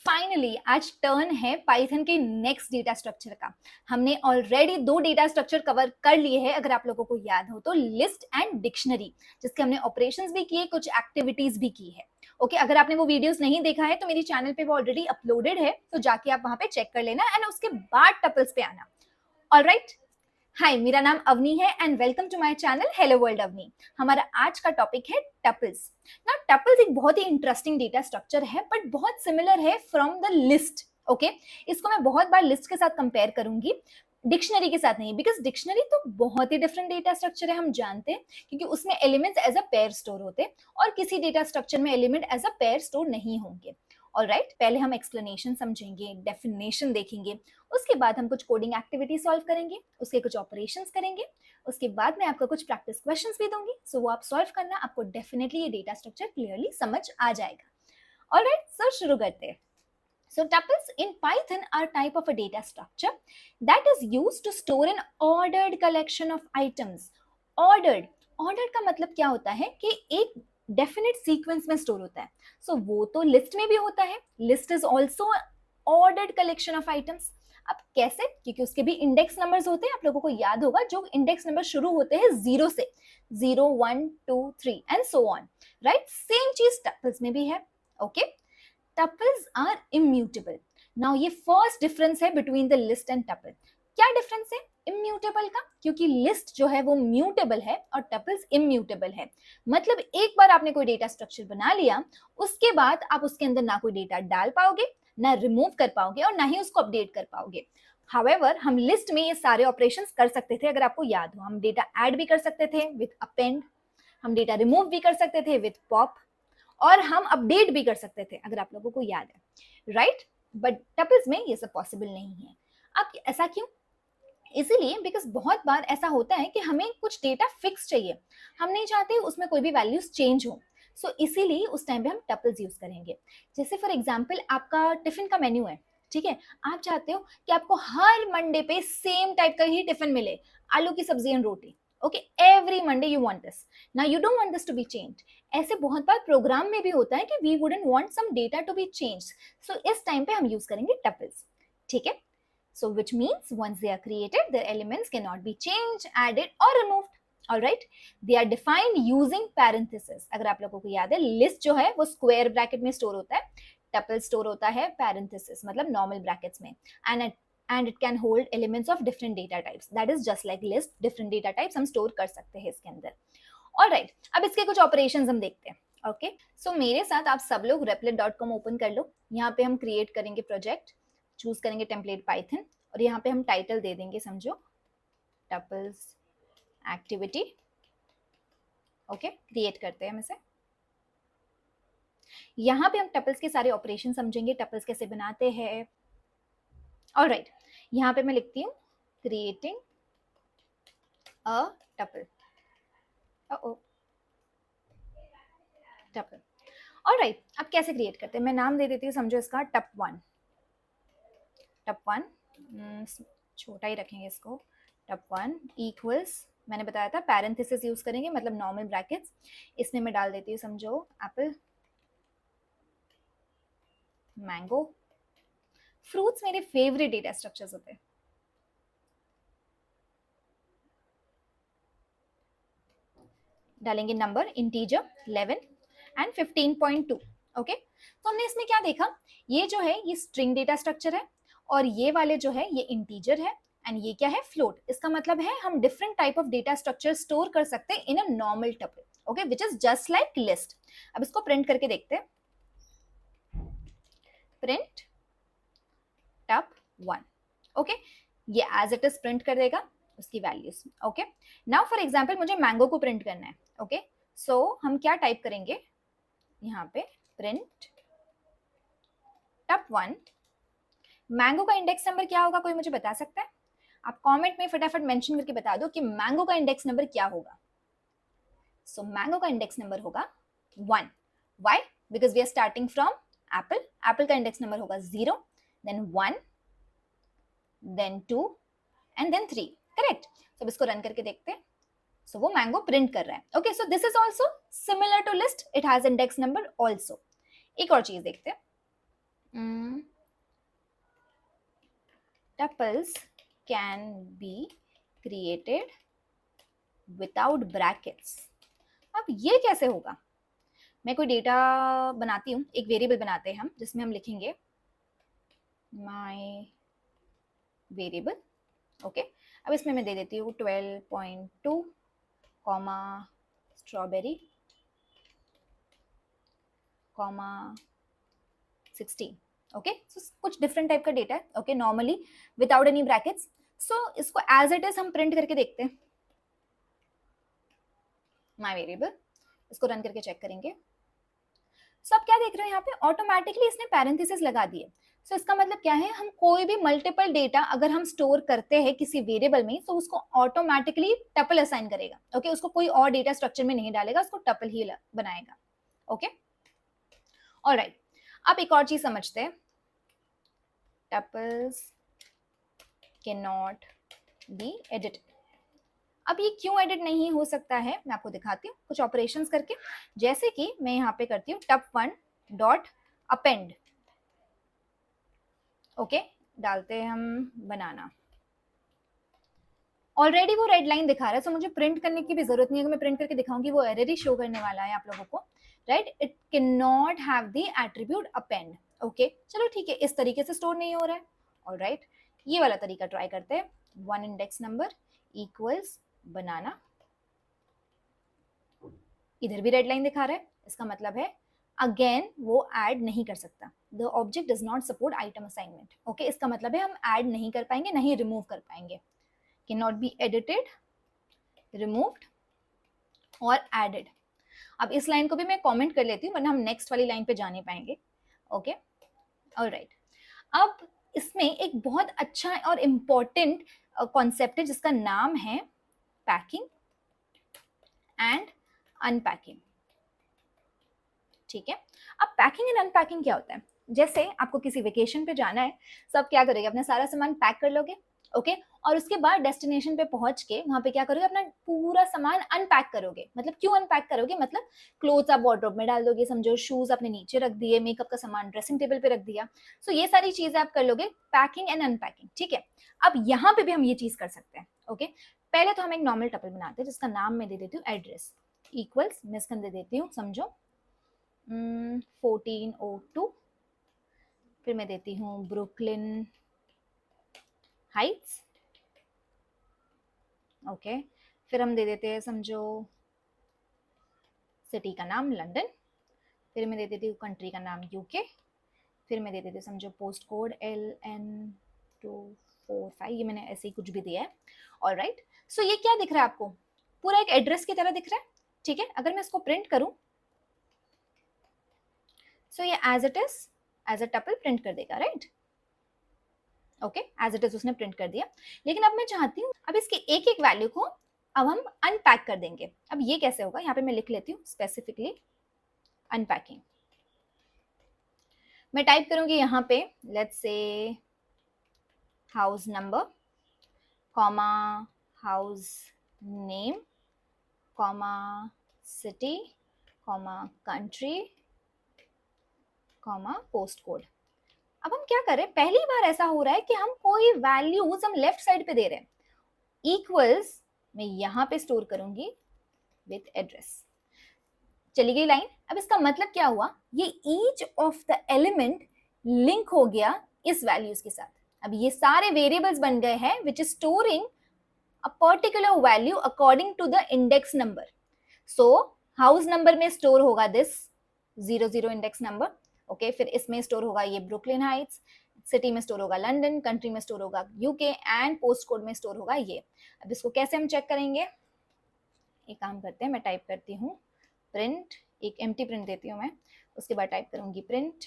Finally आज turn है Python के नेक्स्ट डेटा स्ट्रक्चर का। हमने ऑलरेडी 2 डेटा स्ट्रक्चर कवर कर लिए हैं, अगर आप लोगों को याद हो तो लिस्ट एंड डिक्शनरी, जिसके हमने ऑपरेशंस भी किए, कुछ एक्टिविटीज भी की है। ओके, अगर आपने वो वीडियोस नहीं देखा है तो मेरी चैनल पे वो ऑलरेडी अपलोडेड है, तो जाके आप वहां पे चेक कर लेना एंड उसके बाद टपल्स पे आना। ऑलराइट, हाय, मेरा नाम अवनी है and welcome to my channel hello world Avni. हमारा आज का टॉपिक है टपल्स। ना टपल्स एक बहुत ही इंटरेस्टिंग डेटा स्ट्रक्चर है, बट बहुत सिमिलर है फ्रॉम द लिस्ट। ओके, इसको मैं बहुत बार लिस्ट के साथ कंपेयर करूंगी, डिक्शनरी के साथ नहीं, बिकॉज डिक्शनरी तो बहुत ही डिफरेंट डेटा स्ट्रक्चर है, हम जानते हैं, क्योंकि उसमें elements as a pair store होते हैं और किसी डेटा स्ट्रक्चर में element as a pair store नहीं होंगे। ऑलराइट, पहले हम एक्सप्लेनेशन समझेंगे, डेफिनेशन देखेंगे, उसके बाद हम कुछ कोडिंग एक्टिविटी सॉल्व करेंगे, उसके कुछ ऑपरेशंस करेंगे, उसके बाद मैं आपको कुछ प्रैक्टिस क्वेश्चंस भी दूंगी। सो वो आप सॉल्व करना, आपको डेफिनेटली ये डेटा स्ट्रक्चर क्लियरली समझ आ जाएगा। ऑलराइट, सो शुरू करते हैं। So tuples in Python are type of a data structure that is used to store an ordered collection of items. Ordered का मतलब क्या होता है कि एक डेफिनेट सीक्वेंस में स्टोर होता है। So वो तो लिस्ट में भी होता है, list is also ordered collection of items. अब कैसे? क्योंकि उसके भी इंडेक्स नंबर्स होते हैं, आप लोगों को याद होगा, जो इंडेक्स नंबर शुरू होते हैं 0 से, 0 1 2 3 and so on. Right, same चीज टपल्स में भी है। Okay, tuples are immutable. Now ये फर्स्ट डिफरेंस है between the list and tuple. क्या डिफरेंस है इम्यूटेबल का? क्योंकि लिस्ट जो है वो म्यूटेबल है और टपल्स इम्यूटेबल है। मतलब एक बार आपने कोई डेटा स्ट्रक्चर बना लिया, उसके बाद आप उसके अंदर ना कोई डेटा डाल पाओगे, ना रिमूव कर पाओगे और ना ही उसको अपडेट कर पाओगे। हाउएवर, हम लिस्ट में ये सारे ऑपरेशंस कर सकते थे, अगर आपको याद हो। हम डेटा ऐड भी कर सकते थे विथ अपेंड, हम डेटा रिमूव भी कर सकते थे विथ पॉप, और हम अपडेट भी कर सकते थे, अगर आप लोगों को याद है। राइट, बट टपल्स में ये सब पॉसिबल नहीं है। अब ऐसा क्यों? इसीलिए बिकॉज बहुत बार ऐसा होता है कि हमें कुछ डेटा फिक्स चाहिए, हम नहीं चाहते उसमें कोई भी वैल्यूज चेंज हो। सो इसीलिए उस टाइम पे हम टपल्स यूज करेंगे। जैसे फॉर एग्जाम्पल, आपका टिफिन का मेन्यू है, ठीक है, आप चाहते हो कि आपको हर मंडे पे सेम टाइप का ही टिफिन मिले, आलू की सब्जी एंड रोटी। Okay, every Monday you want this, now you don't want this to be changed. ऐसे बहुत बार प्रोग्राम में भी होता है कि we wouldn't want some data to be changed, so इस टाइम पे हम यूज करेंगे टपल्स। ठीक है, so which means once they are created, their elements cannot be changed, added or removed. Alright, they are defined using parentheses. अगर आप लोगों को याद है, लिस्ट जो है वो स्क्वायर ब्रैकेट में स्टोर होता है, टपल स्टोर होता है parentheses, मतलब नॉर्मल ब्रैकेट्स में, and it can hold elements of different data types. That is just like list, different data types हम स्टोर कर सकते हैं इसके अंदर। ऑलराइट, अब इसके कुछ ऑपरेशंस हम देखते हैं। ओके, सो मेरे साथ आप सब लोग replit.com ओपन कर लो। यहाँ पे हम क्रिएट करेंगे प्रोजेक्ट, चूज करेंगे टेम्पलेट पाइथन, और यहाँ पे हम टाइटल दे देंगे, समझो टपल्स एक्टिविटी। ओके, क्रिएट करते हैं हम इसे। यहाँ पे हम टपल्स के सारे ऑपरेशन समझेंगे, टपल्स कैसे बनाते हैं। ऑलराइट, यहाँ पे मैं लिखती हूँ creating a tuple. Tuple. Alright, अब कैसे क्रिएट करते हैं, मैं नाम दे देती हूँ, समझो इसका टप1। टप1 छोटा ही रखेंगे इसको। टप1 इक्वल्स, मैंने बताया था पैरेंथेसिस यूज करेंगे, मतलब नॉर्मल ब्रैकेट्स। इसमें मैं डाल देती हूँ, समझो एप्पल, मैंगो। फ्रूट्स मेरे फेवरेट डेटा स्ट्रक्चर्स होते हैं। डालेंगे नंबर, इंटीजर 11 एंड 15.2। ओके, तो हमने इसमें क्या देखा, ये जो है ये स्ट्रिंग डेटा स्ट्रक्चर है, और ये वाले जो है ये इंटीजर है, एंड ये क्या है, फ्लोट। इसका मतलब है हम different type of data structure store कर सकते हैं in a normal tuple. Okay, which is just like list. अब इसको प्रिंट करके देखते हैं, प्रिंट टप1। ओके, ये एज इट इज प्रिंट कर देगा उसकी values. Okay, now for example मुझे मैंगो को प्रिंट करना है। ओके, सो हम क्या टाइप करेंगे यहाँ पे, प्रिंट टप1। मैंगो का इंडेक्स नंबर क्या होगा, कोई मुझे बता सकता है? आप कमेंट में फटाफट मेंशन करके बता दो कि मैंगो का इंडेक्स नंबर क्या होगा। सो मैंगो का इंडेक्स नंबर होगा 1। Why? Because we are starting from apple. Apple का इंडेक्स नंबर होगा 0, then 1, then 2 and then 3। Correct. तो इसको रन करके देखते हैं। सो वो मैंगो प्रिंट कर रहा है। Okay, so this is also similar to list, it has index number also. एक और चीज देखते हैं, tuples can be created without brackets. अब ये कैसे होगा? मैं कोई डेटा बनाती हूँ, एक वेरिएबल बनाते हैं हम जिसमें हम लिखेंगे माई वेरिएबल। ओके, अब इसमें मैं दे देती हूँ 12.2 comma strawberry comma 16। Okay, so कुछ डिफरेंट टाइप का डेटा है। Okay, normally without any brackets. So इसको एज इट इज हम प्रिंट करके देखते हैं। माई वेरिएबल, इसको रन करके चेक करेंगे। सो आप क्या देख रहे हैं यहाँ पे, ऑटोमेटिकली इसने पैरेंथेसिस लगा दिए। सो इसका मतलब क्या है, हम कोई भी मल्टीपल डेटा अगर हम स्टोर करते हैं किसी वेरिएबल में, तो उसको ऑटोमेटिकली टपल असाइन करेगा। ओके, उसको कोई और डेटा स्ट्रक्चर में नहीं डालेगा, उसको टपल ही बनाएगा। ओके, ऑलराइट, अब एक और चीज समझते हैं, tuples can not be edited. अब ये क्यों एडिट नहीं हो सकता है, मैं आपको दिखाती हूँ कुछ ऑपरेशंस करके। जैसे कि मैं यहाँ पे करती हूँ tub1 डॉट अपेंड। ओके, डालते हैं हम बनाना। ऑलरेडी वो रेड लाइन दिखा रहा है, सो मुझे प्रिंट करने की भी जरूरत नहीं है। अगर मैं प्रिंट करके दिखाऊंगी वो एरर ही शो करने वाला है आप लोगों को, right. It can not have the attribute append. Okay, चलो ठीक है, इस तरीके से स्टोर नहीं हो रहा है। ऑलराइट, ये वाला तरीका ट्राई करते हैं। 1 इंडेक्स नंबर इक्वल्स बनाना। इधर भी रेड लाइन दिखा रहा है, इसका मतलब है अगेन वो ऐड नहीं कर सकता। The object does not support item assignment. Okay, इसका मतलब है हम ऐड नहीं कर पाएंगे, नहीं रिमूव कर पाएंगे। Can not be edited, removed और एडेड। अब इस लाइन को भी मैं कमेंट कर लेती हूँ, वरना हम नेक्स्ट वाली लाइन पे जा नहीं पाएंगे। ओके, ऑलराइट, अब इसमें एक बहुत अच्छा और इम्पॉर्टेंट कॉन्सेप्ट है जिसका नाम है पैकिंग एंड अनपैकिंग। ठीक है, अब पैकिंग एंड अनपैकिंग क्या होता है? जैसे आपको किसी वेकेशन पे जाना है, तो आप क्या करोगे, अपना सारा सामान पैक कर लोगे। ओके, और उसके बाद डेस्टिनेशन पे पहुंच के वहां पे क्या करोगे, अपना पूरा सामान अनपैक करोगे। मतलब क्यों अनपैक करोगे, मतलब क्लोथ्स आप वार्डरोब में डाल दोगे, समझो शूज आपने नीचे रख दिए, मेकअप का सामान ड्रेसिंग टेबल पे रख दिया। सो ये सारी चीजें आप कर लोगे, पैकिंग एंड अनपैकिंग। ठीक है, अब यहाँ पे भी हम ये चीज कर सकते हैं। ओके, पहले तो हम एक नॉर्मल टपल बनाते हैं जिसका नाम मैं दे देती हूँ एड्रेस इक्वल्स, मैं इसका दे देती हूँ समझो 1402। फिर मैं देती हूँ ब्रुकलिन हाइट्स। ओके, फिर हम दे देते हैं समझो सिटी का नाम लंदन। फिर मैं दे देती हूँ कंट्री का नाम यूके। फिर मैं दे देती हूँ समझो पोस्ट कोड LN245। ये मैंने ऐसे ही कुछ भी दिया है। ऑलराइट, सो ये क्या दिख रहा है आपको, पूरा एक एड्रेस की तरह दिख रहा है। ठीक है, अगर मैं इसको प्रिंट करूं, सो ये as it is as a tuple print कर देगा, right. Okay, as it is उसने प्रिंट कर दिया। लेकिन अब मैं चाहती हूँ अब इसकी एक एक वैल्यू को अब हम अनपैक कर देंगे। अब ये कैसे होगा, यहाँ पे मैं लिख लेती हूँ स्पेसिफिकली अनपैकिंग। मैं टाइप करूंगी यहाँ पे let's say house number comma house name comma city comma country comma post code. अब हम क्या करें, पहली बार ऐसा हो रहा है कि हम कोई वैल्यूज हम लेफ्ट साइड पे दे रहे हैं। इक्वल्स मैं यहां पे स्टोर करूंगी विथ एड्रेस। चली गई लाइन। अब इसका मतलब क्या हुआ, ये each of the element link हो गया इस वैल्यूज के साथ। अब ये सारे वेरिएबल्स बन गए हैं which is storing a particular value according to the index number. So house number में स्टोर होगा दिस 00 इंडेक्स नंबर। ओके, फिर इसमें स्टोर होगा ये ब्रुकलिन हाइट्स, सिटी में स्टोर होगा लंदन, कंट्री में स्टोर होगा यूके एंड पोस्ट कोड में स्टोर होगा ये। अब इसको कैसे हम चेक करेंगे, एक काम करते हैं, मैं टाइप करती हूँ प्रिंट, एक एम्प्टी प्रिंट देती हूँ मैं, उसके बाद टाइप करूंगी प्रिंट,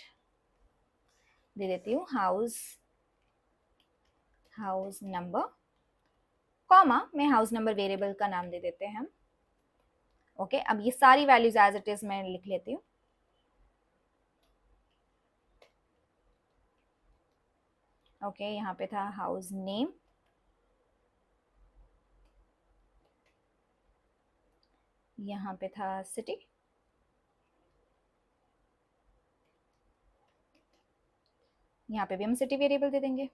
दे देती हूँ हाउस नंबर कॉमा मैं हाउस नंबर वेरिएबल का नाम दे देते हैं हम। ओके, अब ये सारी वैल्यूज एज इट इज मैं लिख लेती हूँ। ओके, यहाँ पे था हाउस नेम, यहाँ पे था सिटी, यहाँ पे भी हम सिटी वेरिएबल दे देंगे।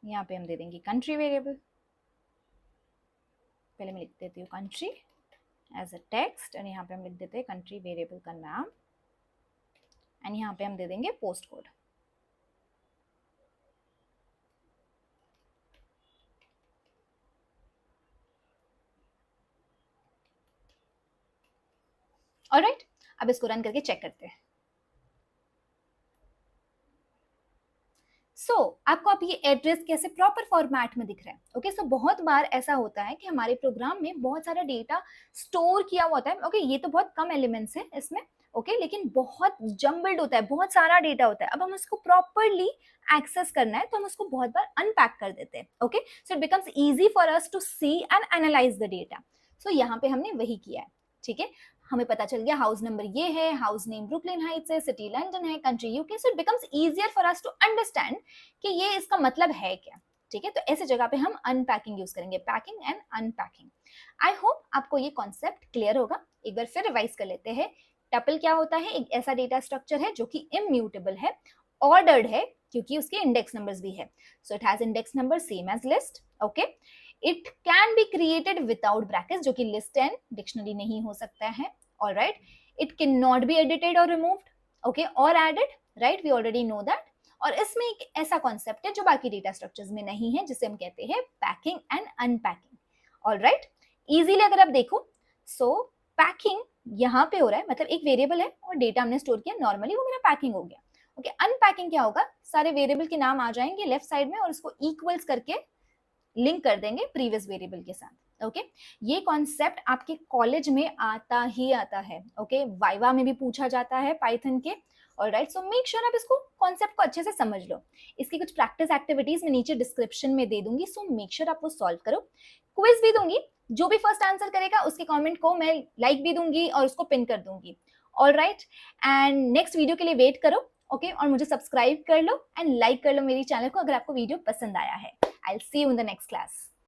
यहाँ पे हम दे देंगे कंट्री वेरिएबल, पहले मैं लिख देती हूँ कंट्री एज अ टेक्स्ट, और यहाँ पे हम लिख देते हैं कंट्री वेरिएबल का नाम, एंड यहाँ पे हम दे देंगे पोस्ट कोड। ऑलराइट, अब इसको रन करके चेक करते हैं। आपको अब ये एड्रेस कैसे प्रॉपर फॉर्मेट में दिख रहा है। ओके, सो बहुत बार ऐसा होता है कि हमारे प्रोग्राम में बहुत सारा डेटा स्टोर किया हुआ होता है। ओके, ये तो बहुत कम एलिमेंट्स है इसमें, ओके, लेकिन बहुत जम्बल्ड होता है, बहुत सारा डेटा होता है। अब हम उसको प्रॉपरली एक्सेस करना है तो हम उसको बहुत बार अनपैक कर देते हैं। Okay, so it becomes easy for us to see and analyze the data. So यहाँ पे हमने वही किया है। ठीक है, हमें पता चल गया हाउस नंबर ये है, हाउस नेम ब्रुकलिन हाइट्स है, सिटी लंदन है, country UK. So it becomes easier for us to understand कि ये इसका मतलब है क्या। ठीक है, तो ऐसे जगह पे हम अनपैकिंग यूज करेंगे, packing and unpacking. I hope आपको ये कॉन्सेप्ट क्लियर होगा। एक बार फिर रिवाइज कर लेते हैं। टपल क्या होता है? एक ऐसा डेटा स्ट्रक्चर है जो कि इम्यूटेबल है, ऑर्डर्ड है क्योंकि उसके इंडेक्स नंबर्स भी है। So it has index number same as list. Okay, it can be created without brackets, जो कि लिस्ट एंड डिक्शनरी नहीं हो सकता है। Alright, it can not be edited और रिमूव्ड, ओके, और added, right, we already know that. और इसमें एक ऐसा कॉन्सेप्ट है जो बाकी डेटा स्ट्रक्चर्स में नहीं है, जिसे हम कहते हैं packing and unpacking. Alright, easily अगर आप देखो, सो पैकिंग यहाँ पे हो रहा है, मतलब एक वेरिएबल है और डेटा हमने स्टोर किया, नॉर्मली वो मेरा पैकिंग हो गया। ओके, अनपैकिंग क्या होगा? सारे वेरिएबल के नाम आ जाएंगे लेफ्ट साइड में और उसको इक्वल्स करके लिंक कर देंगे प्रीवियस वेरिएबल के साथ। ओके, ये कॉन्सेप्ट आपके कॉलेज में आता ही आता है। ओके, वाइवा में भी पूछा जाता है पाइथन के। ऑलराइट, सो मेक श्योर आप इसको कॉन्सेप्ट को अच्छे से समझ लो। इसकी कुछ प्रैक्टिस एक्टिविटीज मैं नीचे डिस्क्रिप्शन में दे दूंगी, सो मेक श्योर आप वो सॉल्व करो। क्विज भी दूंगी, जो भी फर्स्ट आंसर करेगा उसके कमेंट को मैं लाइक भी दूंगी और उसको पिन कर दूंगी। ऑलराइट, एंड नेक्स्ट वीडियो के लिए वेट करो। ओके, और मुझे सब्सक्राइब कर लो एंड लाइक कर लो मेरी चैनल को अगर आपको वीडियो पसंद आया है। I'll see you in the next class.